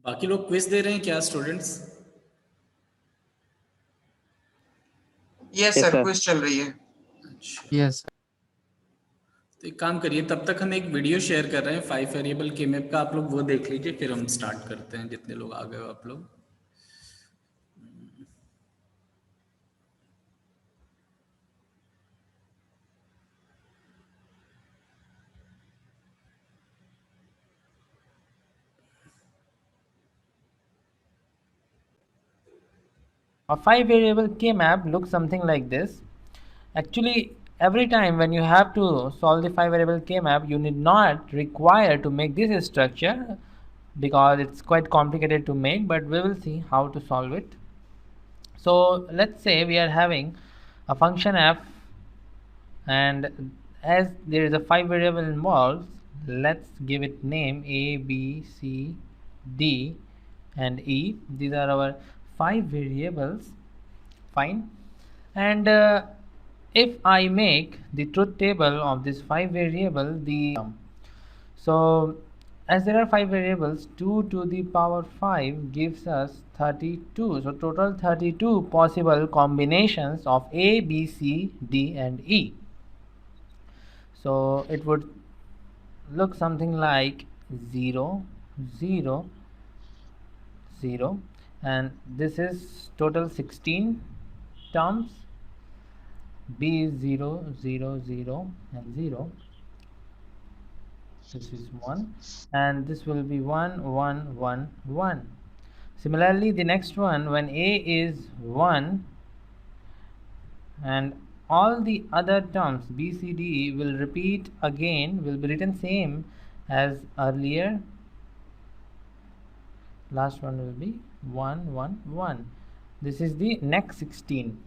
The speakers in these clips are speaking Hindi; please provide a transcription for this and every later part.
बाकी लोग क्विज दे रहे हैं क्या students? Yes Yes, sir, sir. Quiz चल रही है। अच्छा, यस तो एक काम करिए, तब तक हम एक वीडियो शेयर कर रहे हैं 5 वेरिएबल के मैप का, आप लोग वो देख लीजिए, फिर हम स्टार्ट करते हैं। जितने लोग आ गए हो आप लोग। A 5 variable K-map looks something like this. Actually, every time when you have to solve the 5 variable K-map, you need not require to make this structure because it's quite complicated to make, but we will see how to solve it. So let's say we are having a function f, and as there is a 5 variable involved, let's give it name a, b, c, d and e. These are our 5 variables. Fine. And if I make the truth table of this 5 variable, so as there are 5 variables, 2 to the power 5 gives us 32. So total 32 possible combinations of A, B, C, D and E. So it would look something like 0, 0, 0, and this is total 16 terms. B is 0, 0, 0 and 0. This is 1 and this will be 1, 1, 1, 1. Similarly, the next one, when A is 1 and all the other terms B, C, D will repeat again, will be written same as earlier. Last one will be 1, 1, 1. This is the next 16.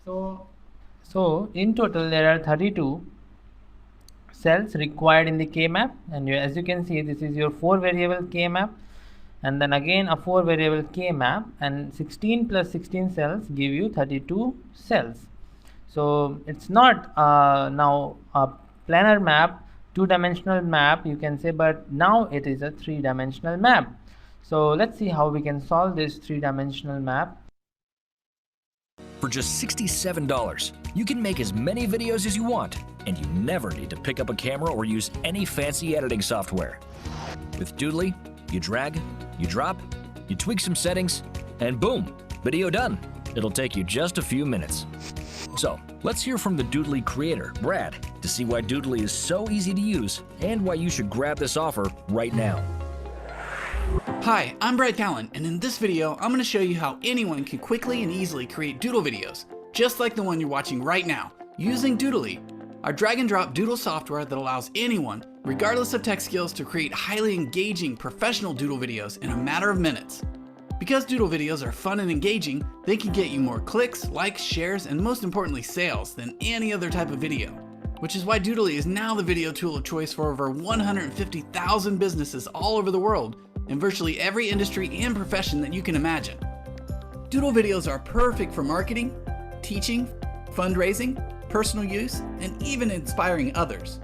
So in total there are 32 cells required in the K-map, and as you can see, this is your 4-variable K-map, and then again a 4-variable K-map, and 16 plus 16 cells give you 32 cells. So it's not now a planar map, 2-dimensional map you can say, but now it is a 3-dimensional map. So let's see how we can solve this 3-dimensional map. For just $67, you can make as many videos as you want, and you never need to pick up a camera or use any fancy editing software. With Doodly, you drag, you drop, you tweak some settings, and boom, video done. It'll take you just a few minutes. So, let's hear from the Doodly creator, Brad, to see why Doodly is so easy to use and why you should grab this offer right now. Hi, I'm Brad Callen, and in this video, I'm going to show you how anyone can quickly and easily create doodle videos, just like the one you're watching right now, using Doodly, our drag and drop doodle software that allows anyone, regardless of tech skills, to create highly engaging professional doodle videos in a matter of minutes. Because doodle videos are fun and engaging, they can get you more clicks, likes, shares, and most importantly sales than any other type of video. Which is why Doodly is now the video tool of choice for over 150,000 businesses all over the world, in virtually every industry and profession that you can imagine. Doodle videos are perfect for marketing, teaching, fundraising, personal use, and even inspiring others.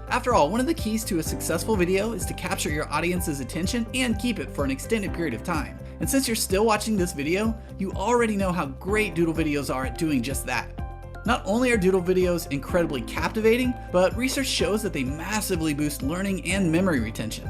After all, one of the keys to a successful video is to capture your audience's attention and keep it for an extended period of time. And since you're still watching this video, you already know how great doodle videos are at doing just that. Not only are doodle videos incredibly captivating, but research shows that they massively boost learning and memory retention.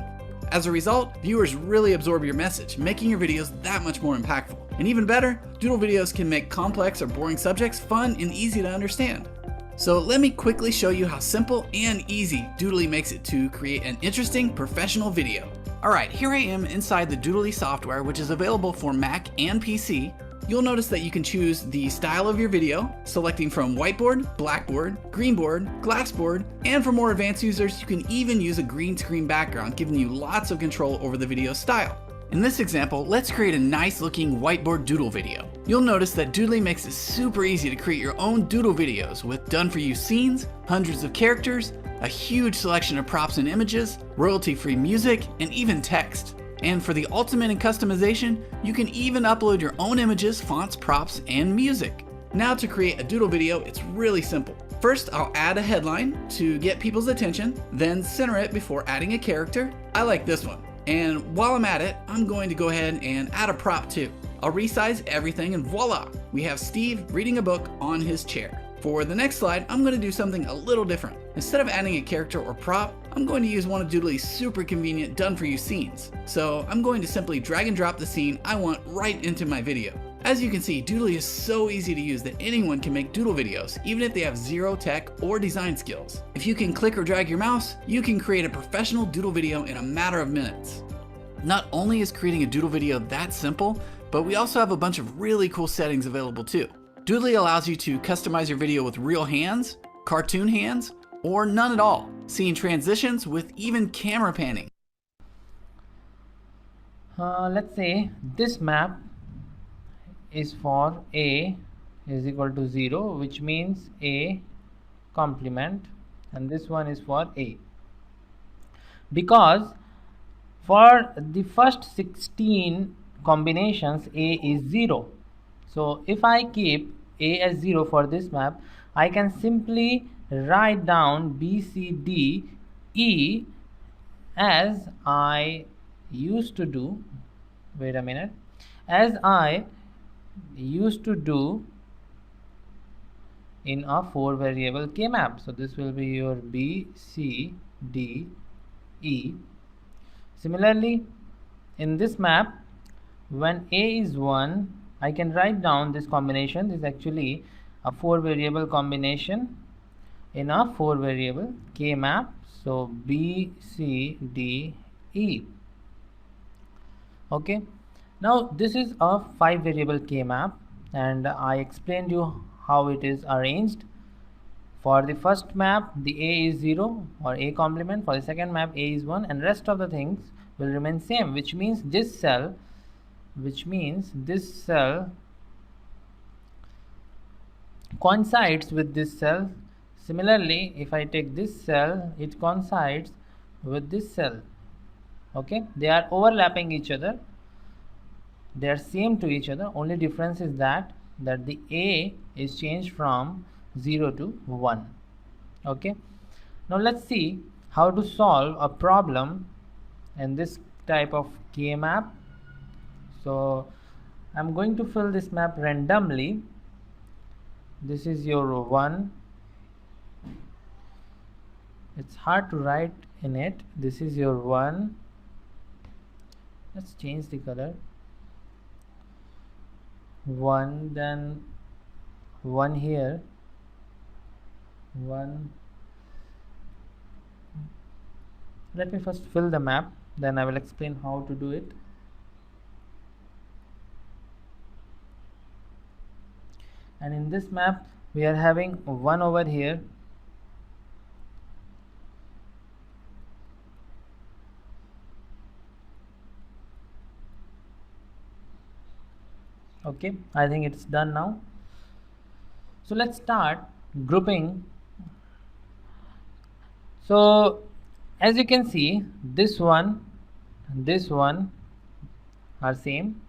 As a result, viewers really absorb your message, making your videos that much more impactful. And even better, doodle videos can make complex or boring subjects fun and easy to understand. So let me quickly show you how simple and easy Doodly makes it to create an interesting professional video. Alright, here I am inside the Doodly software, which is available for Mac and PC. You'll notice that you can choose the style of your video, selecting from whiteboard, blackboard, greenboard, glassboard, and for more advanced users, you can even use a green screen background, giving you lots of control over the video style. In this example, let's create a nice looking whiteboard doodle video. You'll notice that Doodly makes it super easy to create your own doodle videos with done-for-you scenes, hundreds of characters, a huge selection of props and images, royalty-free music, and even text. And for the ultimate in customization, you can even upload your own images, fonts, props, and music. Now to create a doodle video, it's really simple. First, I'll add a headline to get people's attention, then center it before adding a character. I like this one. And while I'm at it, I'm going to go ahead and add a prop too. I'll resize everything and voila, we have Steve reading a book on his chair. For the next slide, I'm going to do something a little different. Instead of adding a character or prop, I'm going to use one of Doodly's super convenient done-for-you scenes. So I'm going to simply drag and drop the scene I want right into my video. As you can see, Doodly is so easy to use that anyone can make doodle videos, even if they have zero tech or design skills. If you can click or drag your mouse, you can create a professional doodle video in a matter of minutes. Not only is creating a doodle video that simple, but we also have a bunch of really cool settings available too. Doodly allows you to customize your video with real hands, cartoon hands, or none at all, seeing transitions with even camera panning. Let's say this map is for A is equal to 0, which means A complement, and this one is for A. Because for the first 16 combinations A is 0. So if I keep A as 0 for this map, I can simply write down B, C, D, E as I used to do. Wait a minute. As I used to do in a 4 variable K map. So this will be your B, C, D, E. Similarly, in this map, when A is 1, I can write down this combination. This is actually a 4 variable combination in a 4 variable K map. So B, C, D, E. Okay. Now this is a 5 variable K map, and I explained you how it is arranged. For the first map, the A is 0 or A complement. For the second map, A is 1, and rest of the things will remain same, which means this cell coincides with this cell. Similarly, if I take this cell, it coincides with this cell. Okay, they are overlapping each other, they are same to each other. Only difference is that the A is changed from 0 to 1. Okay, now let's see how to solve a problem in this type of K map. So I'm going to fill this map randomly. This is your 1. It's hard to write in it. This is your 1. Let's change the color. 1, then 1 here, 1. Let me first fill the map, then I will explain how to do it. And in this map we are having 1 over here, okay. I think it's done now. So let's start grouping. So as you can see, this one and this one are same.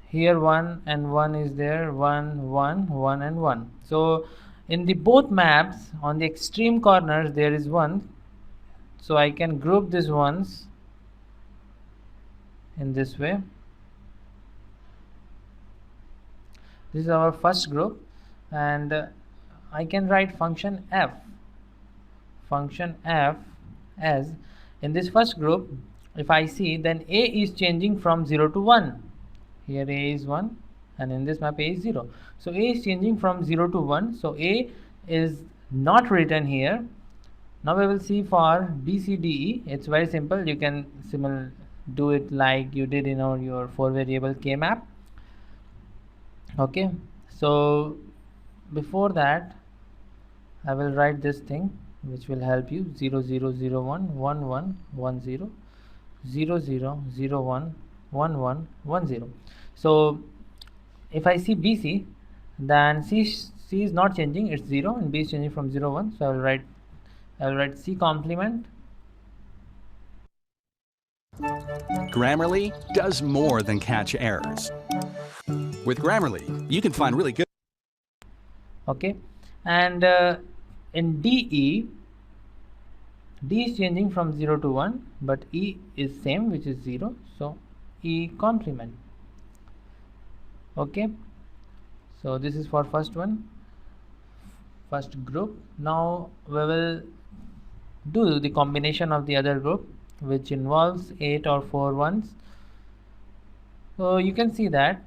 Here 1 and 1 is there, 1, 1, 1 and 1. So in the both maps, on the extreme corners there is 1. So I can group these ones in this way. This is our first group, and I can write function f as in this first group. If I see, then A is changing from 0 to 1. Here A is 1 and in this map A is 0. So A is changing from 0 to 1. So A is not written here. Now we will see for B, C, D, E. It's very simple. You can do it like you did in your 4 variable K map. Okay, so before that I will write this thing which will help you: 0 0 0 1 1 1 1 0 0 0 0 1 1 1 1 0. So if I see BC, then C is not changing, it's 0, and B is changing from 0 1. So I will write C complement. Grammarly does more than catch errors. With Grammarly, you can find really good. Okay, and in DE, D is changing from 0 to 1, but E is same, which is 0, so E complement. Okay, so this is for first one, first group. Now we will do the combination of the other group, which involves 8 or 4 ones. So you can see that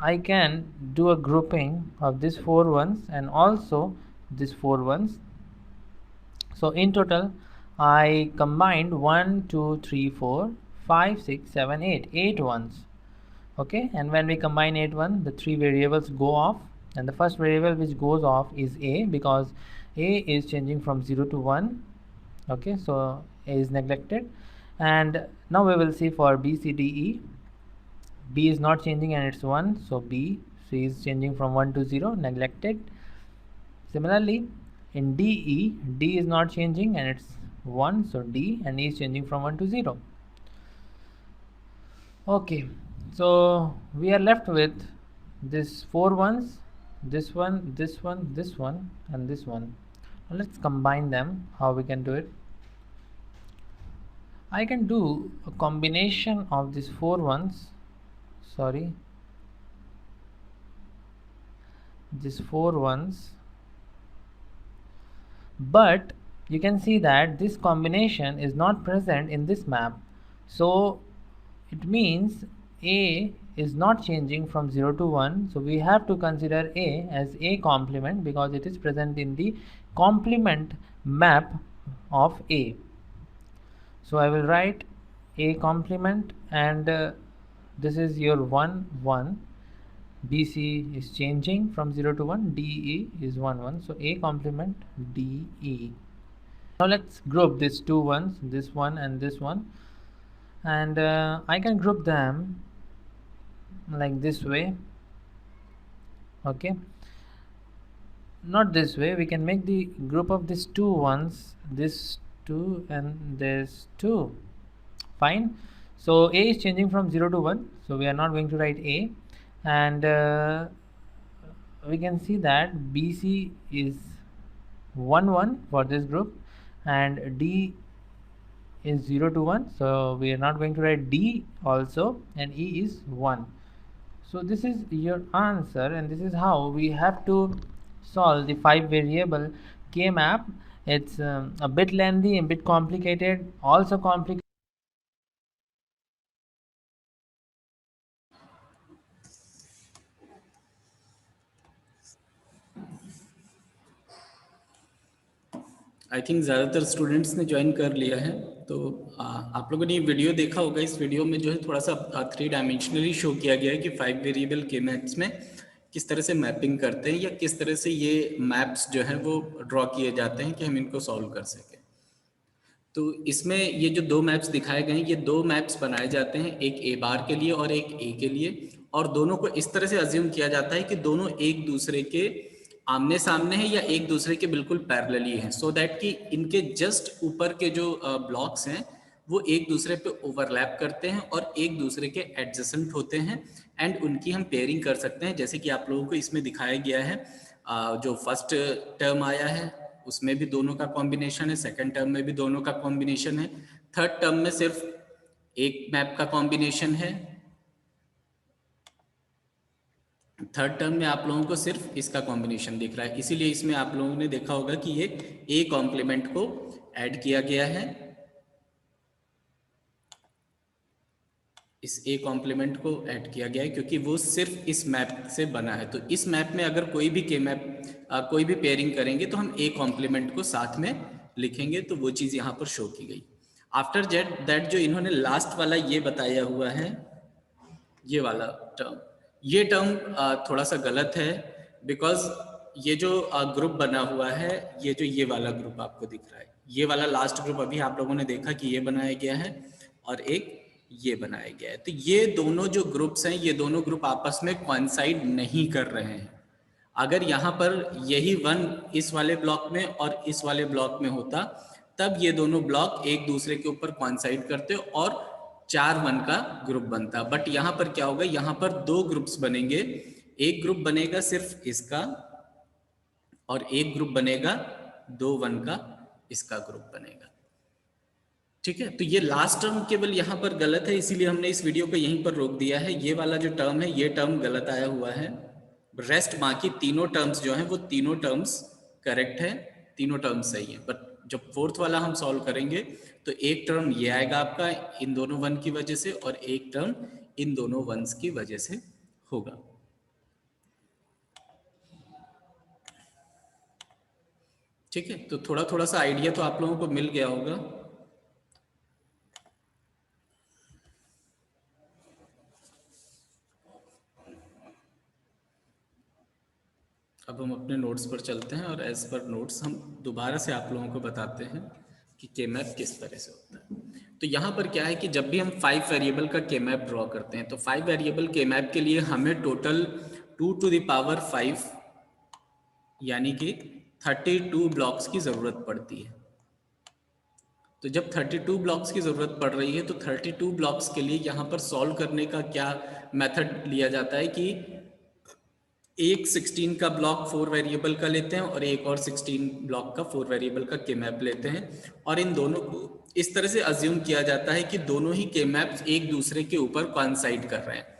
I can do a grouping of these 4 ones and also these 4 ones. So in total I combined 1, 2, 3, 4, 5, 6, 7, 8, 8 ones. Okay, and when we combine 8 1, the 3 variables go off, and the first variable which goes off is A, because A is changing from 0 to 1. Okay, so A is neglected. And now we will see for B, C, D, E. B is not changing and it's 1, so B. C is changing from 1 to 0, neglected. Similarly in D, E, D is not changing and it's 1, so D, and E is changing from 1 to 0. Okay, so we are left with this 4 ones, this one, this one, this one, and this one. Now let's combine them. How we can do it? I can do a combination of these 4 ones, these 4 ones, but you can see that this combination is not present in this map, so it means A is not changing from 0 to 1, so we have to consider A as A complement because it is present in the complement map of A. So I will write A complement, and this is your 1 1. BC is changing from 0 to 1, DE is 1 1, so A complement DE. Now let's group these 2 ones, this one and this one, and I can group them like this way. Okay, not this way, we can make the group of these 2 ones, this 2 and this 2. Fine, so A is changing from 0 to 1, so we are not going to write A, and we can see that BC is 1 1 for this group, and D is 0 to 1, so we are not going to write D also, and E is 1. So this is your answer, and this is how we have to solve the 5 variable K map. It's a bit lengthy, a bit complicated, also complicated. I think ज़्यादातर स्टूडेंट्स ने ज्वाइन कर लिया है, तो आप लोगों ने ये वीडियो देखा होगा। इस वीडियो में जो है थोड़ा सा 3 डायमेंशनली शो किया गया है कि 5 वेरिएबल के मैप्स में किस तरह से मैपिंग करते हैं या किस तरह से ये मैप्स जो हैं वो ड्रॉ किए जाते हैं कि हम इनको सॉल्व कर सकें। तो इसमें ये जो 2 मैप्स दिखाए गए हैं, ये 2 मैप्स बनाए जाते हैं, एक ए बार के लिए और एक ए के लिए, और दोनों को इस तरह से अज्यूम किया जाता है कि दोनों एक दूसरे के आमने सामने है या एक दूसरे के बिल्कुल पैरेलली हैं, सो दैट कि इनके जस्ट ऊपर के जो ब्लॉक्स हैं वो एक दूसरे पे ओवरलैप करते हैं और एक दूसरे के एडजेसेंट होते हैं, एंड उनकी हम पेयरिंग कर सकते हैं। जैसे कि आप लोगों को इसमें दिखाया गया है, जो फर्स्ट टर्म आया है उसमें भी दोनों का कॉम्बिनेशन है, सेकंड टर्म में भी दोनों का कॉम्बिनेशन है, थर्ड टर्म में सिर्फ एक मैप का कॉम्बिनेशन है, थर्ड टर्म में आप लोगों को सिर्फ इसका कॉम्बिनेशन दिख रहा है। इसीलिए इसमें आप लोगों ने देखा होगा कि ये ए कॉम्प्लीमेंट को ऐड किया गया है, इस ए कॉम्प्लीमेंट को ऐड किया गया है क्योंकि वो सिर्फ इस मैप से बना है। तो इस मैप में अगर कोई भी के मैप कोई भी पेयरिंग करेंगे तो हम ए कॉम्प्लीमेंट को साथ में लिखेंगे, तो वो चीज़ यहाँ पर शो की गई। आफ्टर दैट जो इन्होंने लास्ट वाला ये बताया हुआ है, ये वाला टर्म, ये टर्म थोड़ा सा गलत है, बिकॉज ये जो ग्रुप बना हुआ है, ये जो ये वाला ग्रुप आपको दिख रहा है, ये वाला लास्ट ग्रुप अभी आप लोगों ने देखा कि ये बनाया गया है और एक ये बनाया गया है। तो ये दोनों जो ग्रुप्स हैं, ये दोनों ग्रुप आपस में कोइंसाइड नहीं कर रहे हैं। अगर यहाँ पर यही 1 इस वाले ब्लॉक में और इस वाले ब्लॉक में होता, तब ये दोनों ब्लॉक एक दूसरे के ऊपर कोइंसाइड करते और 4 1 का ग्रुप बनता। बट यहाँ पर क्या होगा, यहाँ पर 2 ग्रुप्स बनेंगे, एक ग्रुप बनेगा सिर्फ इसका और एक ग्रुप बनेगा 2 1 का, इसका ग्रुप बनेगा। ठीक है, तो ये लास्ट टर्म केवल यहाँ पर गलत है, इसीलिए हमने इस वीडियो को यहीं पर रोक दिया है। ये वाला जो टर्म है ये टर्म गलत आया हुआ है, रेस्ट बाकी तीनों टर्म्स जो हैं वो तीनों टर्म्स करेक्ट है, तीनों टर्म्स सही है। बट जब फोर्थ वाला हम सॉल्व करेंगे तो एक टर्म ये आएगा आपका इन दोनों वन की वजह से और एक टर्म इन दोनों वंस की वजह से होगा। ठीक है, तो थोड़ा थोड़ा सा आइडिया तो आप लोगों को मिल गया होगा। अब हम अपने नोट्स पर चलते हैं और एज पर नोट्स हम दोबारा से आप लोगों को बताते हैं कि के मैप किस तरह से होता है। तो यहाँ पर क्या है कि जब भी हम 5 वेरिएबल का के मैप ड्रॉ करते हैं तो 5 वेरिएबल के मैप के लिए हमें टोटल 2 टू द पावर 5 यानी कि 32 ब्लॉक्स की ज़रूरत पड़ती है। तो जब 32 ब्लॉक्स की ज़रूरत पड़ रही है तो 32 ब्लॉक्स के लिए यहाँ पर सॉल्व करने का क्या मेथड लिया जाता है कि एक 16 का ब्लॉक 4 वेरिएबल का लेते हैं और एक और 16 ब्लॉक का 4 वेरिएबल का के मैप लेते हैं और इन दोनों को इस तरह से अज्यूम किया जाता है कि दोनों ही के मैप्स एक दूसरे के ऊपर कोइंसाइड कर रहे हैं।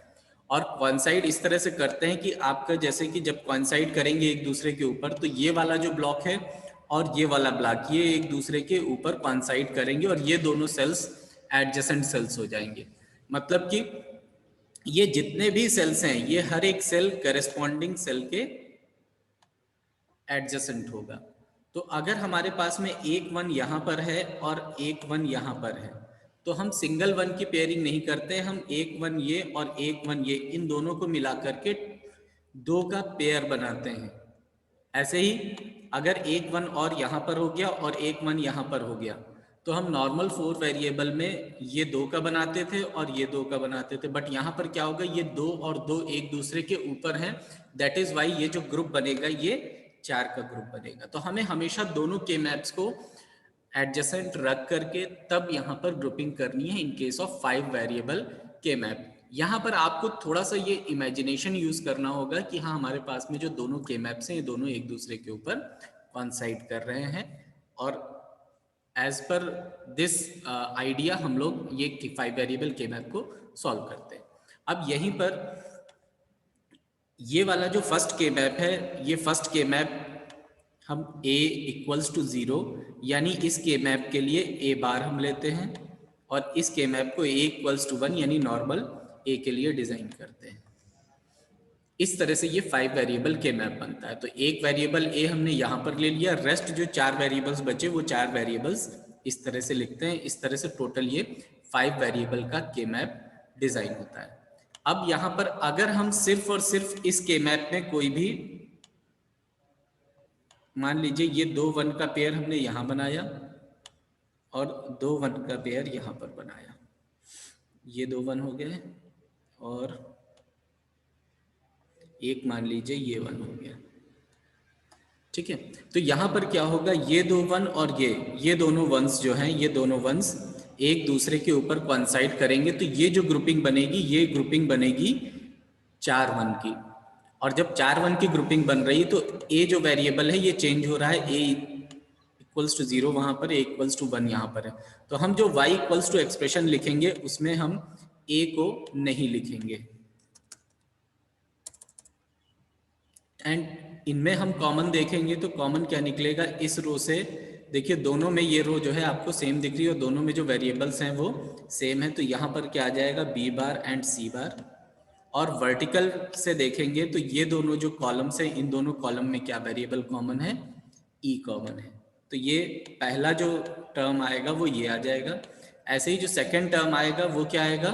और कोइंसाइड इस तरह से करते हैं कि आपका जैसे कि जब कोइंसाइड करेंगे एक दूसरे के ऊपर तो ये वाला जो ब्लॉक है और ये वाला ब्लॉक ये एक दूसरे के ऊपर कोइंसाइड करेंगे और ये दोनों सेल्स एडजेसेंट सेल्स हो जाएंगे। मतलब कि ये जितने भी सेल्स हैं ये हर एक सेल करेस्पॉन्डिंग सेल के एडजेसेंट होगा। तो अगर हमारे पास में एक वन यहाँ पर है और एक वन यहाँ पर है तो हम सिंगल वन की पेयरिंग नहीं करते, हम एक वन ये और एक वन ये इन दोनों को मिला करके 2 का पेयर बनाते हैं। ऐसे ही अगर एक वन और यहाँ पर हो गया और एक वन यहाँ पर हो गया तो हम नॉर्मल 4 वेरिएबल में ये 2 का बनाते थे और ये 2 का बनाते थे, बट यहाँ पर क्या होगा ये 2 और 2 एक दूसरे के ऊपर हैं, दैट इज वाई ये जो ग्रुप बनेगा ये 4 का ग्रुप बनेगा। तो हमें हमेशा दोनों के मैप्स को एडजेसेंट रख करके तब यहाँ पर ग्रुपिंग करनी है इन केस ऑफ 5 वेरिएबल के मैप। यहाँ पर आपको थोड़ा सा ये इमेजिनेशन यूज करना होगा कि हाँ हमारे पास में जो दोनों के मैप्स हैं ये दोनों एक दूसरे के ऊपर कॉन्साइड कर रहे हैं और एज पर दिस आइडिया हम लोग ये 5 वेरिएबल के मैप को सॉल्व करते हैं। अब यहीं पर ये वाला जो फर्स्ट के मैप है ये फर्स्ट के मैप हम a इक्वल्स टू 0 यानी इस के मैप के लिए a बार हम लेते हैं और इस के मैप को a इक्वल्स टू 1 यानी नॉर्मल a के लिए डिजाइन करते हैं। इस तरह से ये 5 वेरिएबल के मैप बनता है। तो एक वेरिएबल a हमने यहाँ पर ले लिया, रेस्ट जो 4 वेरिएबल्स बचे वो 4 वेरिएबल्स इस तरह से लिखते हैं। इस तरह से टोटल ये 5 वेरिएबल का के मैप डिजाइन होता है। अब यहाँ पर अगर हम सिर्फ और सिर्फ इस के मैप में कोई भी मान लीजिए ये 2 वन का पेयर हमने यहाँ बनाया और 2 वन का पेयर यहाँ पर बनाया, ये 2 वन हो गए और एक मान लीजिए ये 1 हो गया। ठीक है, तो यहाँ पर क्या होगा ये 2 वन और ये दोनों वंस जो हैं ये दोनों वंस एक दूसरे के ऊपर कोइंसाइड करेंगे तो ये जो ग्रुपिंग बनेगी ये ग्रुपिंग बनेगी 4 वन की। और जब 4 वन की ग्रुपिंग बन रही तो a जो वेरिएबल है ये चेंज हो रहा है, a इक्वल्स टू 0 वहां पर, a इक्वल्स टू 1 यहाँ पर है। तो हम जो y इक्वल्स टू एक्सप्रेशन लिखेंगे उसमें हम a को नहीं लिखेंगे एंड इनमें हम कॉमन देखेंगे तो कॉमन क्या निकलेगा इस रो से। देखिए दोनों में ये रो जो है आपको सेम दिख रही है और दोनों में जो वेरिएबल्स हैं वो सेम है, तो यहाँ पर क्या आ जाएगा b बार एंड c बार। और वर्टिकल से देखेंगे तो ये दोनों जो कॉलम्स हैं इन दोनों कॉलम में क्या वेरिएबल कॉमन है, e कॉमन है। तो ये पहला जो टर्म आएगा वो ये आ जाएगा। ऐसे ही जो सेकंड टर्म आएगा वो क्या आएगा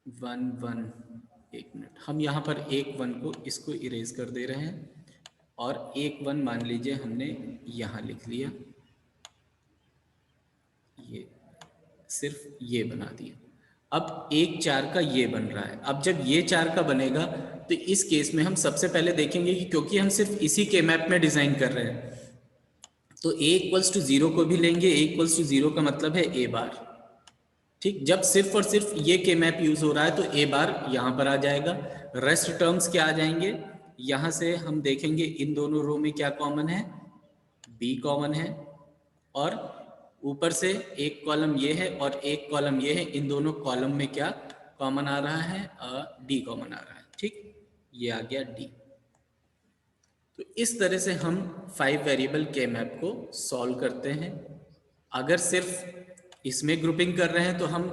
1 1। एक मिनट, हम यहाँ पर एक 1 को इसको इरेज कर दे रहे हैं और एक 1 मान लीजिए हमने यहाँ लिख लिया, ये सिर्फ ये बना दिया। अब एक 4 का ये बन रहा है। अब जब ये 4 का बनेगा तो इस केस में हम सबसे पहले देखेंगे कि क्योंकि हम सिर्फ इसी के मैप में डिजाइन कर रहे हैं तो a इक्वल्स टू 0 को भी लेंगे। a इक्वल्स टू 0 का मतलब है a बार। ठीक, जब सिर्फ और सिर्फ ये के मैप यूज हो रहा है तो a बार यहाँ पर आ जाएगा। रेस्ट टर्म्स क्या आ जाएंगे, यहाँ से हम देखेंगे इन दोनों रो में क्या कॉमन है, b कॉमन है और ऊपर से एक कॉलम ये है और एक कॉलम ये है, इन दोनों कॉलम में क्या कॉमन आ रहा है? डी कॉमन आ रहा है। ठीक, ये आ गया डी। तो इस तरह से हम 5 वेरिएबल के मैप को सॉल्व करते हैं। अगर सिर्फ इसमें ग्रुपिंग कर रहे हैं तो हम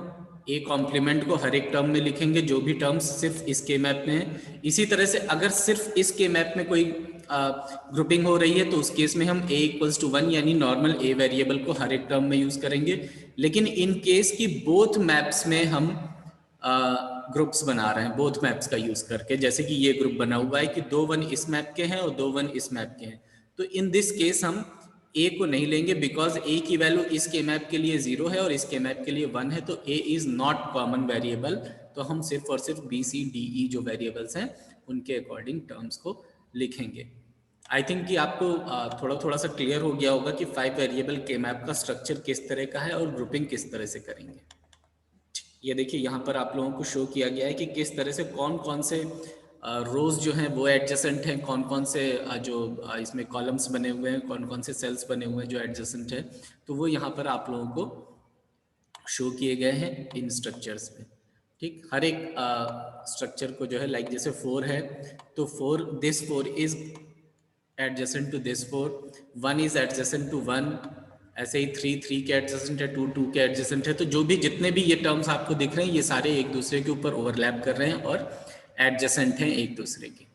ए कॉम्प्लीमेंट को हर एक टर्म में लिखेंगे, जो भी टर्म्स सिर्फ इस के मैप में है। इसी तरह से अगर सिर्फ इस के मैप में कोई ग्रुपिंग हो रही है तो उस केस में हम a इक्वल्स टू 1 यानी नॉर्मल a वेरिएबल को हर एक टर्म में यूज करेंगे। लेकिन इन केस की बोथ मैप्स में हम ग्रुप्स बना रहे हैं, बोथ मैप्स का यूज करके, जैसे कि ये ग्रुप बना हुआ है कि 2 1 इस मैप के हैं और 2 1 इस मैप के हैं। तो इन दिस केस हम a को नहीं लेंगे बिकॉज a की वैल्यू इस के मैप के लिए 0 है और इस के मैप के लिए 1 है, तो a is not common variable. तो हम सिर्फ और सिर्फ b c d e जो वेरिएबल्स हैं उनके अकॉर्डिंग टर्म्स को लिखेंगे। आई थिंक कि आपको थोड़ा सा क्लियर हो गया होगा कि 5 वेरिएबल के मैप का स्ट्रक्चर किस तरह का है और ग्रुपिंग किस तरह से करेंगे। ये देखिए यहाँ पर आप लोगों को शो किया गया है कि किस तरह से कौन कौन से रोज जो हैं वो एडजेसेंट हैं, कौन कौन से जो इसमें कॉलम्स बने हुए हैं, कौन कौन से सेल्स बने हुए हैं जो एडजेसेंट है, तो वो यहाँ पर आप लोगों को शो किए गए हैं इन स्ट्रक्चर्स में। ठीक, हर एक स्ट्रक्चर को जो है लाइक जैसे 4 है तो 4 this 4 is adjacent to this 4, 1 is adjacent to 1, ऐसे ही 3 के एडजेसेंट है, 2 के एडजेसेंट है। तो जो भी जितने भी ये टर्म्स आपको दिख रहे हैं ये सारे एक दूसरे के ऊपर ओवरलैप कर रहे हैं और एडजेसेंट हैं एक दूसरे के।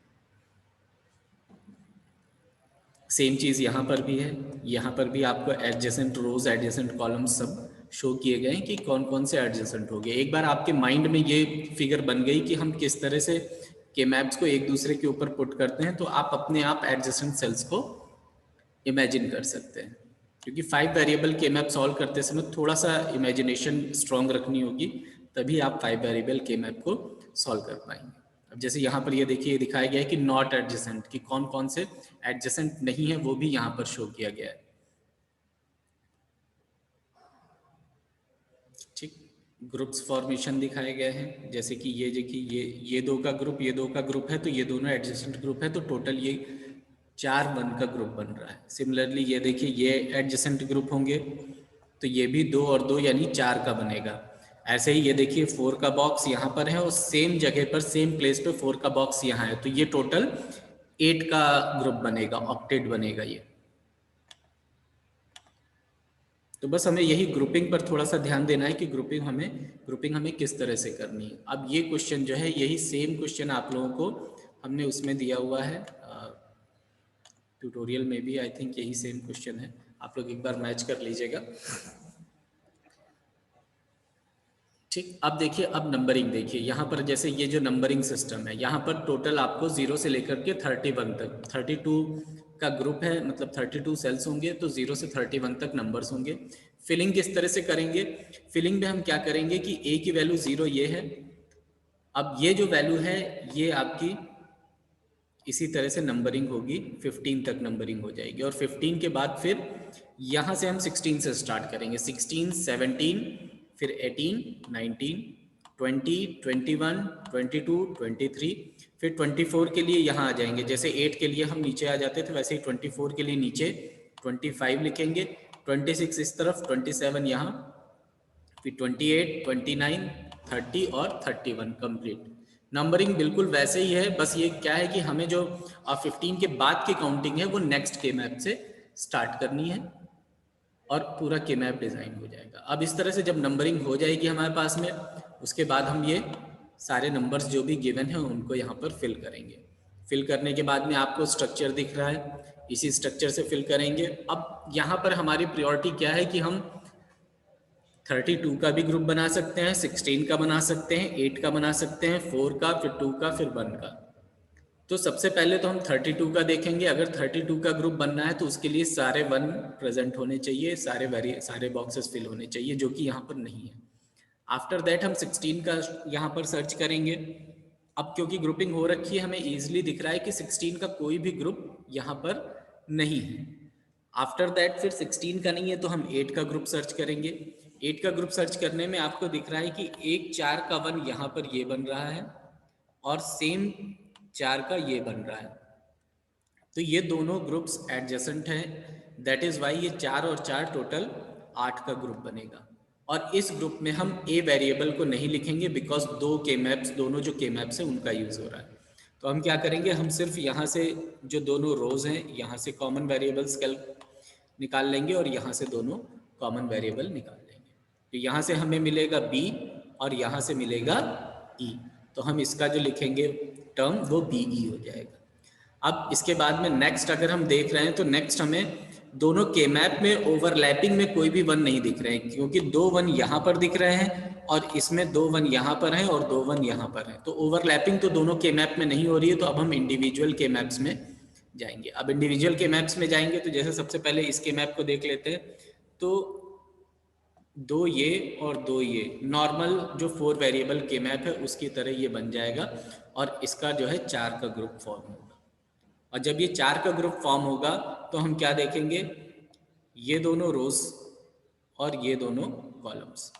सेम चीज यहाँ पर भी है, यहाँ पर भी आपको एडजेसेंट रोज एडजेसेंट कॉलम्स सब शो किए गए हैं कि कौन कौन से एडजेसेंट हो गए। एक बार आपके माइंड में ये फिगर बन गई कि हम किस तरह से के मैप्स को एक दूसरे के ऊपर पुट करते हैं, तो आप अपने आप एडजेसेंट सेल्स को इमेजिन कर सकते हैं। क्योंकि 5 वेरिएबल के मैप सॉल्व करते समय थोड़ा सा इमेजिनेशन स्ट्रॉन्ग रखनी होगी, तभी आप 5 वेरिएबल के मैप को सॉल्व कर पाएंगे। अब जैसे यहाँ पर ये देखिए दिखाया गया है कि नॉट एडजेसेंट, कि कौन कौन से एडजेसेंट नहीं है वो भी यहाँ पर शो किया गया है। ठीक, ग्रुप्स फॉर्मेशन दिखाए गए हैं, जैसे कि ये देखिए ये 2 का ग्रुप, ये 2 का ग्रुप है, तो ये दोनों एडजेसेंट ग्रुप है, तो टोटल ये 4 1 का ग्रुप बन रहा है। सिमिलरली ये देखिए ये एडजेसेंट ग्रुप होंगे तो ये भी 2 और 2 यानी 4 का बनेगा। ऐसे ही ये देखिए 4 का बॉक्स यहाँ पर है और सेम जगह पर सेम प्लेस पे 4 का बॉक्स यहाँ है, तो ये टोटल 8 का ग्रुप बनेगा, ऑक्टेट बनेगा ये। तो बस हमें यही ग्रुपिंग पर थोड़ा सा ध्यान देना है कि ग्रुपिंग हमें किस तरह से करनी है। अब ये क्वेश्चन जो है यही सेम क्वेश्चन आप लोगों को हमने उसमें दिया हुआ है ट्यूटोरियल में भी, आई थिंक यही सेम क्वेश्चन है, आप लोग एक बार मैच कर लीजिएगा। ठीक, अब देखिए, अब नंबरिंग देखिए, यहाँ पर जैसे ये जो नंबरिंग सिस्टम है, यहाँ पर टोटल आपको 0 से लेकर के 31 तक 32 का ग्रुप है, मतलब 32 सेल्स होंगे, तो 0 से 31 तक नंबर्स होंगे। फिलिंग किस तरह से करेंगे? फिलिंग में हम क्या करेंगे कि ए की वैल्यू 0 ये है, अब ये जो वैल्यू है ये आपकी इसी तरह से नंबरिंग होगी, 15 तक नंबरिंग हो जाएगी, और 15 के बाद फिर यहाँ से हम 16 से स्टार्ट करेंगे, 16 17 फिर 18 19 20 21 22 23 फिर 24 के लिए यहाँ आ जाएंगे। जैसे 8 के लिए हम नीचे आ जाते थे वैसे ही 24 के लिए नीचे 25 लिखेंगे, 26 इस तरफ, 27 यहाँ, फिर 28 29 30 और 31 कंप्लीट। नंबरिंग बिल्कुल वैसे ही है, बस ये क्या है कि हमें जो 15 के बाद की काउंटिंग है वो नेक्स्ट के मैप से स्टार्ट करनी है और पूरा के मैप डिजाइन हो जाएगा। अब इस तरह से जब नंबरिंग हो जाएगी हमारे पास में, उसके बाद हम ये सारे नंबर्स जो भी गिवन है उनको यहाँ पर फिल करेंगे। फिल करने के बाद में आपको स्ट्रक्चर दिख रहा है, इसी स्ट्रक्चर से फिल करेंगे। अब यहाँ पर हमारी प्रायोरिटी क्या है कि हम 32 का भी ग्रुप बना सकते हैं, 16 का बना सकते हैं, 8 का बना सकते हैं, 4 का, फिर 2 का, फिर 1 का। तो सबसे पहले तो हम 32 का देखेंगे। अगर 32 का ग्रुप बनना है तो उसके लिए सारे 1 प्रेजेंट होने चाहिए, सारे बॉक्सेस फिल होने चाहिए, जो कि यहाँ पर नहीं है। आफ्टर दैट हम 16 का यहाँ पर सर्च करेंगे। अब क्योंकि ग्रुपिंग हो रखी है, हमें ईजिली दिख रहा है कि 16 का कोई भी ग्रुप यहाँ पर नहीं है। आफ्टर दैट फिर 16 का नहीं है तो हम 8 का ग्रुप सर्च करेंगे। 8 का ग्रुप सर्च करने में आपको दिख रहा है कि एक 4 का 1 यहाँ पर ये बन रहा है और सेम 4 का ये बन रहा है। तो ये दोनों ग्रुप्स एडजेसेंट हैं, दैट इज वाई ये 4 और 4 टोटल 8 का ग्रुप बनेगा। और इस ग्रुप में हम ए वेरिएबल को नहीं लिखेंगे बिकॉज दो के मैप्स, दोनों जो के मैप्स हैं उनका यूज हो रहा है। तो हम क्या करेंगे, हम सिर्फ यहाँ से जो दोनों रोज हैं यहाँ से कॉमन वेरिएबल्स निकाल लेंगे और यहाँ से दोनों कॉमन वेरिएबल निकाल लेंगे। तो यहाँ से हमें मिलेगा बी और यहाँ से मिलेगा ई, तो हम इसका जो लिखेंगे टर्म वो बी ई हो जाएगा। अब इसके बाद में नेक्स्ट अगर हम देख रहे हैं तो नेक्स्ट हमें दोनों के मैप में ओवरलैपिंग में कोई भी वन नहीं दिख रहे हैं, क्योंकि 2 वन यहाँ पर दिख रहे हैं और इसमें 2 वन यहाँ पर हैं और 2 वन यहाँ पर हैं। तो ओवरलैपिंग तो दोनों के मैप में नहीं हो रही है, तो अब हम इंडिविजुअल के मैप्स में जाएंगे। अब इंडिविजुअल के मैप्स में जाएंगे तो जैसे सबसे पहले इसके मैप को देख लेते हैं। तो 2 ये और 2 ये नॉर्मल जो 4 वेरिएबल के मैप है उसकी तरह ये बन जाएगा और इसका जो है 4 का ग्रुप फॉर्म होगा। और जब ये 4 का ग्रुप फॉर्म होगा तो हम क्या देखेंगे, ये दोनों रोज और ये दोनों कॉलम्स।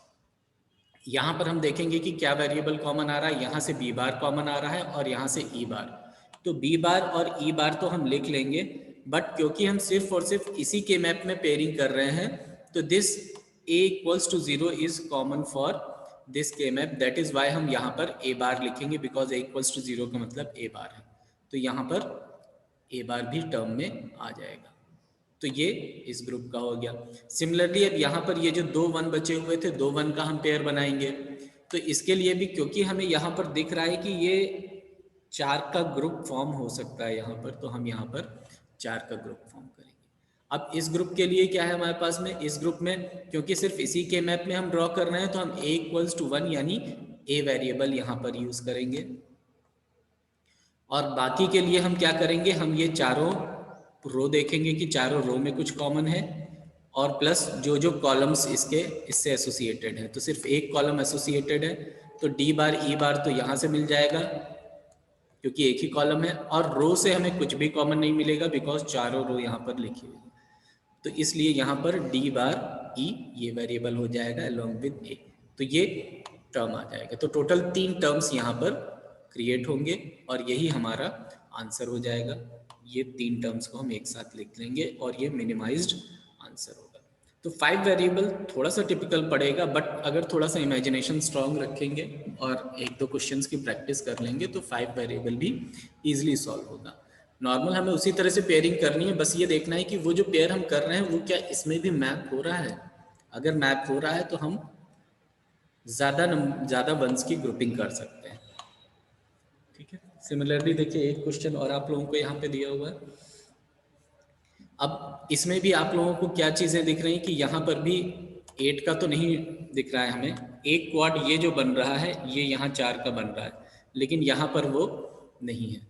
यहाँ पर हम देखेंगे कि क्या वेरिएबल कॉमन आ रहा है, यहाँ से बी बार कॉमन आ रहा है और यहाँ से ई बार। तो बी बार और ई बार तो हम लिख लेंगे, बट क्योंकि हम सिर्फ और सिर्फ इसी के मैप में पेयरिंग कर रहे हैं तो this a equals to 0 is common for this k map, that is why हम यहाँ पर a बार लिखेंगे because a equals to 0 का मतलब a बार है। तो यहाँ पर a बार भी टर्म में आ जाएगा। तो ये इस ग्रुप का हो गया। सिमिलरली अब यहाँ पर ये जो 2 वन बचे हुए थे, 2 वन का हम पेयर बनाएंगे। तो इसके लिए भी क्योंकि हमें यहाँ पर दिख रहा है कि ये 4 का ग्रुप फॉर्म हो सकता है यहाँ पर, तो हम यहाँ पर 4 का ग्रुप फॉर्म करेंगे। अब इस ग्रुप के लिए क्या है हमारे पास में, इस ग्रुप में क्योंकि सिर्फ इसी के मैप में हम ड्रॉ कर रहे हैं तो हम a इक्वल्स टू 1 यानी a वेरिएबल यहाँ पर यूज करेंगे। और बाकी के लिए हम क्या करेंगे, हम ये चारों रो देखेंगे कि चारों रो में कुछ कॉमन है और प्लस जो जो कॉलम्स इससे एसोसिएटेड है। तो सिर्फ एक कॉलम एसोसिएटेड है तो डी बार ई बार तो यहाँ से मिल जाएगा क्योंकि एक ही कॉलम है, और रो से हमें कुछ भी कॉमन नहीं मिलेगा बिकॉज चारों रो यहाँ पर लिखी हुई है। तो इसलिए यहाँ पर डी बार ई ये वेरिएबल हो जाएगा अलॉन्ग विद ए, तो ये टर्म आ जाएगा। तो टोटल 3 टर्म्स यहाँ पर क्रिएट होंगे और यही हमारा आंसर हो जाएगा। ये 3 टर्म्स को हम एक साथ लिख लेंगे और ये मिनिमाइज्ड आंसर होगा। तो 5 वेरिएबल थोड़ा सा टिपिकल पड़ेगा, बट अगर थोड़ा सा इमेजिनेशन स्ट्रांग रखेंगे और 1-2 क्वेश्चंस की प्रैक्टिस कर लेंगे तो 5 वेरिएबल भी इजीली सॉल्व होगा। नॉर्मल हमें उसी तरह से पेयरिंग करनी है, बस ये देखना है कि वो जो पेयर हम कर रहे हैं वो क्या इसमें भी मैप हो रहा है। अगर मैप हो रहा है तो हम ज़्यादा वंस की ग्रुपिंग कर सकते हैं। ठीक है, सिमिलरली देखिए एक क्वेश्चन और आप लोगों को यहाँ पे दिया हुआ है। अब इसमें भी आप लोगों को क्या चीज़ें दिख रही हैं कि यहाँ पर भी 8 का तो नहीं दिख रहा है हमें, एक क्वाड ये जो बन रहा है ये यहाँ 4 का बन रहा है, लेकिन यहाँ पर वो नहीं है,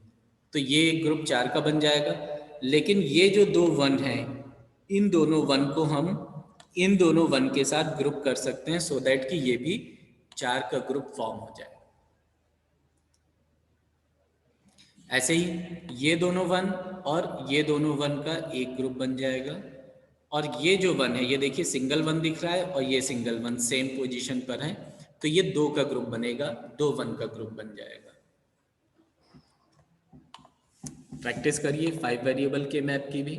तो ये ग्रुप 4 का बन जाएगा। लेकिन ये जो 2 वन हैं, इन दोनों वन को हम इन दोनों वन के साथ ग्रुप कर सकते हैं सो दैट कि ये भी 4 का ग्रुप फॉर्म हो जाए। ऐसे ही ये दोनों वन और ये दोनों वन का एक ग्रुप बन जाएगा, और ये जो वन है ये देखिए सिंगल वन दिख रहा है और ये सिंगल वन सेम पोजीशन पर है, तो ये 2 का ग्रुप बनेगा, 2 वन का ग्रुप बन जाएगा। प्रैक्टिस करिए 5 वेरिएबल के मैप की भी।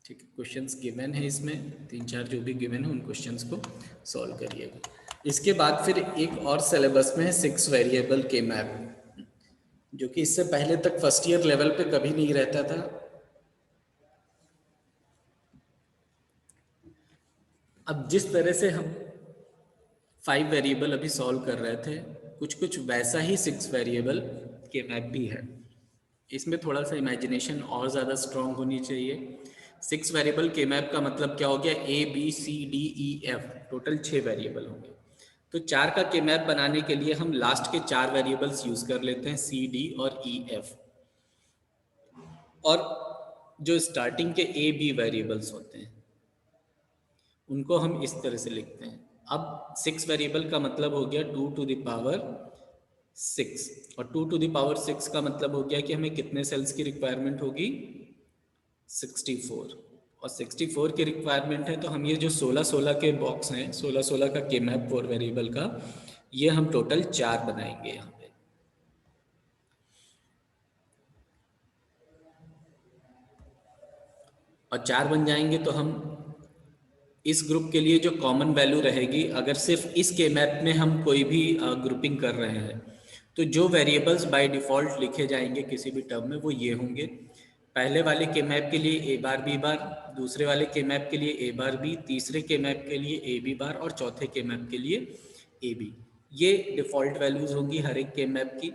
ठीक है, क्वेश्चंस गिवन है इसमें 3-4 जो भी गिवन है उन क्वेश्चंस को सॉल्व करिएगा। इसके बाद फिर एक और सिलेबस में है 6 वेरिएबल के मैप, जो कि इससे पहले तक फर्स्ट ईयर लेवल पे कभी नहीं रहता था। अब जिस तरह से हम 5 वेरिएबल अभी सॉल्व कर रहे थे, कुछ वैसा ही 6 वेरिएबल के मैप भी है। इसमें थोड़ा सा इमेजिनेशन और ज़्यादा स्ट्रॉन्ग होनी चाहिए। 6 वेरिएबल के मैप का मतलब क्या हो गया, A B C D E F total 6 variable होंगे। तो 4 का के मैप बनाने के लिए हम लास्ट के 4 वेरिएबल्स यूज कर लेते हैं C D और E F, और जो स्टार्टिंग के A B वेरिएबल्स होते हैं उनको हम इस तरह से लिखते हैं। अब 6 वेरिएबल का मतलब हो गया 2 to the power 6, और 2 to the power 6 का मतलब हो गया कि हमें कितने सेल्स की रिक्वायरमेंट होगी, 64, और 64 की रिक्वायरमेंट है तो हम ये जो 16-16 के बॉक्स हैं, 16-16 का के मैप 4 वेरिएबल का, ये हम टोटल 4 बनाएंगे यहाँ पे। और 4 बन जाएंगे तो हम इस ग्रुप के लिए जो कॉमन वैल्यू रहेगी, अगर सिर्फ इस के मैप में हम कोई भी ग्रुपिंग कर रहे हैं, तो जो वेरिएबल्स बाय डिफ़ॉल्ट लिखे जाएंगे किसी भी टर्म में वो ये होंगे। पहले वाले के मैप के लिए ए बार बी बार, दूसरे वाले के मैप के लिए ए बार बी, तीसरे के मैप के लिए ए बी बार और चौथे के मैप के लिए ए बी। ये डिफ़ॉल्ट वैल्यूज़ होंगी हर एक के मैप की।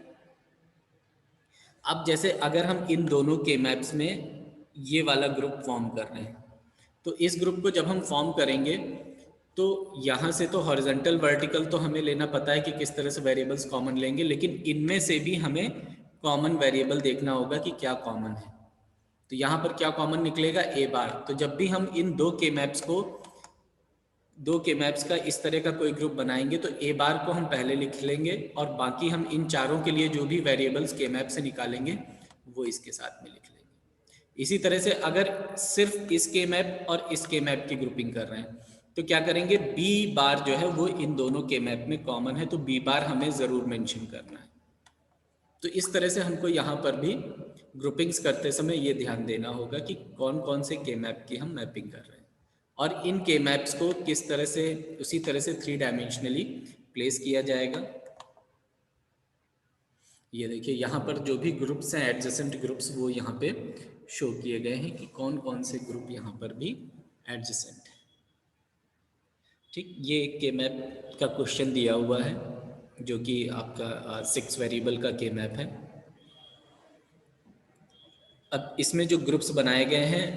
अब जैसे अगर हम इन दोनों के मैप्स में ये वाला ग्रुप फॉर्म कर रहे हैं, तो इस ग्रुप को जब हम फॉर्म करेंगे तो यहाँ से तो हॉरिजॉन्टल वर्टिकल तो हमें लेना पता है कि किस तरह से वेरिएबल्स कॉमन लेंगे, लेकिन इनमें से भी हमें कॉमन वेरिएबल देखना होगा कि क्या कॉमन है। तो यहाँ पर क्या कॉमन निकलेगा, ए बार। तो जब भी हम इन दो के मैप्स का इस तरह का कोई ग्रुप बनाएंगे तो ए बार को हम पहले लिख लेंगे और बाकी हम इन चारों के लिए जो भी वेरिएबल्स के मैप से निकालेंगे वो इसके साथ में लिख लेंगे। इसी तरह से अगर सिर्फ इस के मैप और इस के मैप की ग्रुपिंग कर रहे हैं तो क्या करेंगे, बी बार जो है वो इन दोनों के मैप में कॉमन है, तो बी बार हमें ज़रूर मेंशन करना है। तो इस तरह से हमको यहाँ पर भी ग्रुपिंग्स करते समय ये ध्यान देना होगा कि कौन कौन से के मैप की हम मैपिंग कर रहे हैं और इन के मैप्स को किस तरह से उसी तरह से 3 डायमेंशनली प्लेस किया जाएगा। ये देखिए यहाँ पर जो भी ग्रुप्स हैं एडजेसेंट ग्रुप्स वो यहाँ पे शो किए गए हैं कि कौन कौन से ग्रुप यहाँ पर भी एडजेसेंट है। ठीक, ये के मैप का क्वेश्चन दिया हुआ है जो कि आपका 6 वेरिएबल का के मैप है। अब इसमें जो ग्रुप्स बनाए गए हैं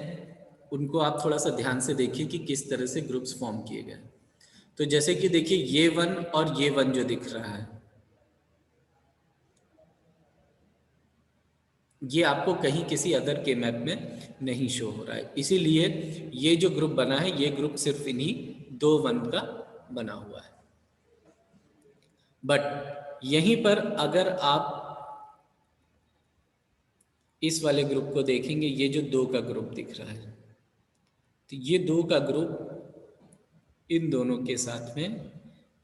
उनको आप थोड़ा सा ध्यान से देखिए कि किस तरह से ग्रुप्स फॉर्म किए गए। तो जैसे कि देखिए ये 1 और ये 1 जो दिख रहा है ये आपको कहीं किसी अदर के मैप में नहीं शो हो रहा है, इसीलिए ये जो ग्रुप बना है ये ग्रुप सिर्फ इन्हीं 2 1 का बना हुआ है। बट यहीं पर अगर आप इस वाले ग्रुप को देखेंगे, ये जो 2 का ग्रुप दिख रहा है, तो ये 2 का ग्रुप इन दोनों के साथ में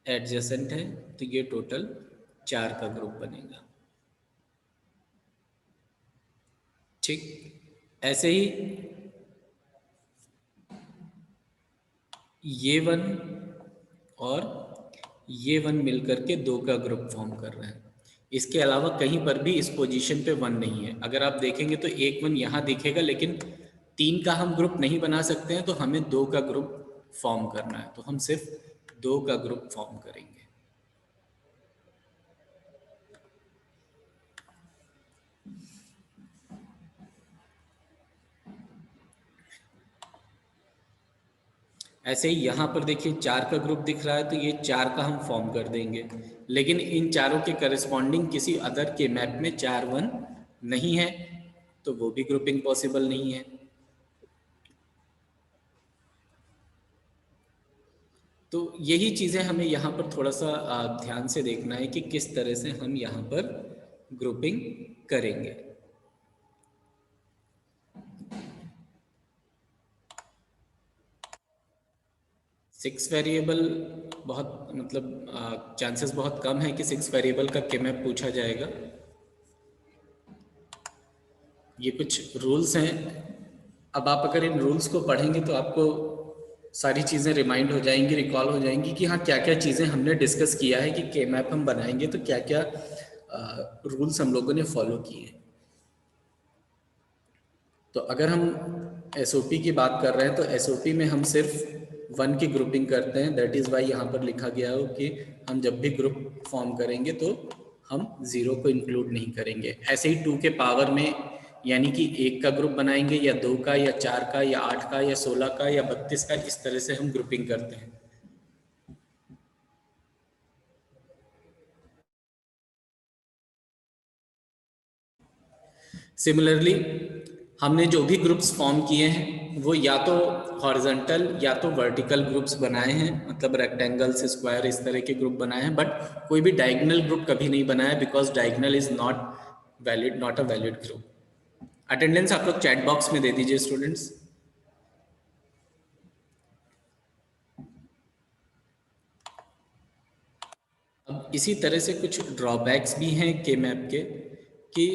एडजेसेंट है, तो ये टोटल 4 का ग्रुप बनेगा। ठीक, ऐसे ही ये 1 और ये 1 मिलकर के 2 का ग्रुप फॉर्म कर रहे हैं। इसके अलावा कहीं पर भी इस पोजीशन पे 1 नहीं है। अगर आप देखेंगे तो एक 1 यहाँ दिखेगा, लेकिन 3 का हम ग्रुप नहीं बना सकते हैं, तो हमें 2 का ग्रुप फॉर्म करना है, तो हम सिर्फ 2 का ग्रुप फॉर्म करेंगे। ऐसे ही यहाँ पर देखिए 4 का ग्रुप दिख रहा है, तो ये 4 का हम फॉर्म कर देंगे, लेकिन इन चारों के करस्पॉन्डिंग किसी अदर के मैप में 4 1 नहीं है, तो वो भी ग्रुपिंग पॉसिबल नहीं है। तो यही चीज़ें हमें यहाँ पर थोड़ा सा ध्यान से देखना है कि किस तरह से हम यहाँ पर ग्रुपिंग करेंगे। सिक्स वेरिएबल बहुत मतलब चांसेस बहुत कम है कि 6 वेरिएबल का के मैप पूछा जाएगा। ये कुछ रूल्स हैं। अब आप अगर इन रूल्स को पढ़ेंगे तो आपको सारी चीज़ें रिमाइंड हो जाएंगी, रिकॉल हो जाएंगी कि हाँ क्या क्या चीज़ें हमने डिस्कस किया है कि के मैप हम बनाएंगे तो क्या क्या रूल्स हम लोगों ने फॉलो किए। तो अगर हम एसओपी की बात कर रहे हैं तो एसओपी में हम सिर्फ 1 की ग्रुपिंग करते हैं। दैट इज़ वाई यहाँ पर लिखा गया हो कि हम जब भी ग्रुप फॉर्म करेंगे तो हम 0 को इंक्लूड नहीं करेंगे। ऐसे ही 2 के पावर में यानी कि 1 का ग्रुप बनाएंगे या 2 का या 4 का या 8 का या 16 का या 32 का, इस तरह से हम ग्रुपिंग करते हैं। सिमिलरली हमने जो भी ग्रुप्स फॉर्म किए हैं वो या तो हॉरिजॉन्टल या तो वर्टिकल ग्रुप्स बनाए हैं, मतलब रेक्टेंगल्स, स्क्वायर, इस तरह के ग्रुप बनाए हैं, बट कोई भी डायगोनल ग्रुप कभी नहीं बनाया because diagonal is not a valid group. Attendance आप लोग चैट बॉक्स में दे दीजिए स्टूडेंट्स। अब इसी तरह से कुछ ड्रॉबैक्स भी हैं के मैप के कि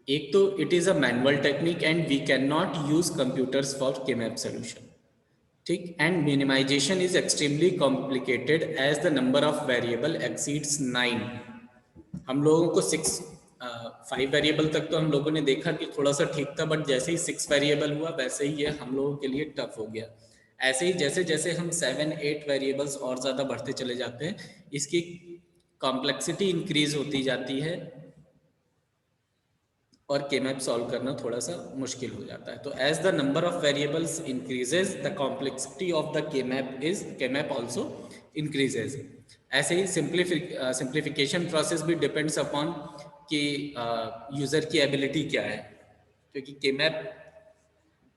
एक तो it is a manual technique and we can not use computers for K map solution, ठीक। And minimisation is extremely complicated as the number of variable exceeds 9। हम लोगों को 5 वेरिएबल तक तो हम लोगों ने देखा कि थोड़ा सा ठीक था, बट जैसे ही 6 वेरिएबल हुआ वैसे ही ये हम लोगों के लिए टफ हो गया। ऐसे ही जैसे जैसे हम 7-8 वेरिएबल्स और ज़्यादा बढ़ते चले जाते हैं, इसकी कॉम्प्लेक्सिटी इंक्रीज होती जाती है और केमैप सॉल्व करना थोड़ा सा मुश्किल हो जाता है। तो as the number of variables increases the complexity of the K map also increases. ऐसे ही सिंप्लीफिकेशन प्रोसेस भी डिपेंड्स अपॉन कि यूज़र की एबिलिटी क्या है, क्योंकि केमैप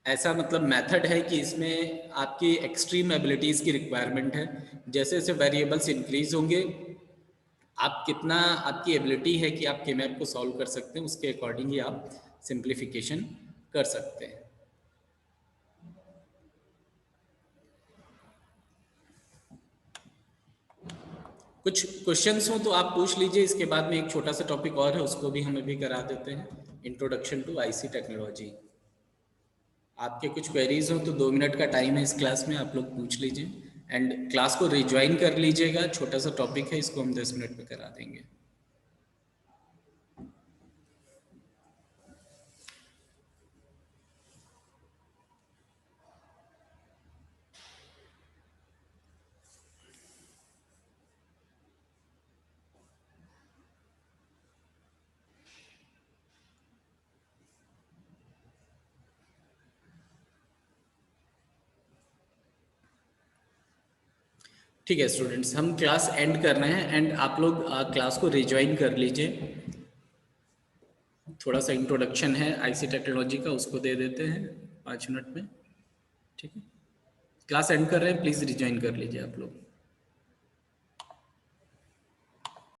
ऐसा मतलब मेथड है कि इसमें आपकी एक्सट्रीम एबिलिटीज़ की रिक्वायरमेंट है। जैसे जैसे वेरिएबल्स इंक्रीज होंगे, आप कितना आपकी एबिलिटी है कि आप केमैप को सॉल्व कर सकते हैं, उसके अकॉर्डिंग ही आप सिंप्लीफिकेशन कर सकते हैं। कुछ क्वेश्चंस हो तो आप पूछ लीजिए, इसके बाद में एक छोटा सा टॉपिक और है उसको भी हम अभी करा देते हैं, इंट्रोडक्शन टू आईसी टेक्नोलॉजी। आपके कुछ क्वेरीज हो तो 2 मिनट का टाइम है इस क्लास में, आप लोग पूछ लीजिए एंड क्लास को रिज्वाइन कर लीजिएगा। छोटा सा टॉपिक है, इसको हम 10 मिनट में करा देंगे। ठीक है स्टूडेंट्स, हम क्लास एंड कर रहे हैं एंड आप लोग क्लास को रिज्वाइन कर लीजिए। थोड़ा सा इंट्रोडक्शन है आईसी टेक्नोलॉजी का, उसको दे देते हैं 5 मिनट में, ठीक है। क्लास एंड कर रहे हैं, प्लीज़ रिज्वाइन कर लीजिए आप लोग।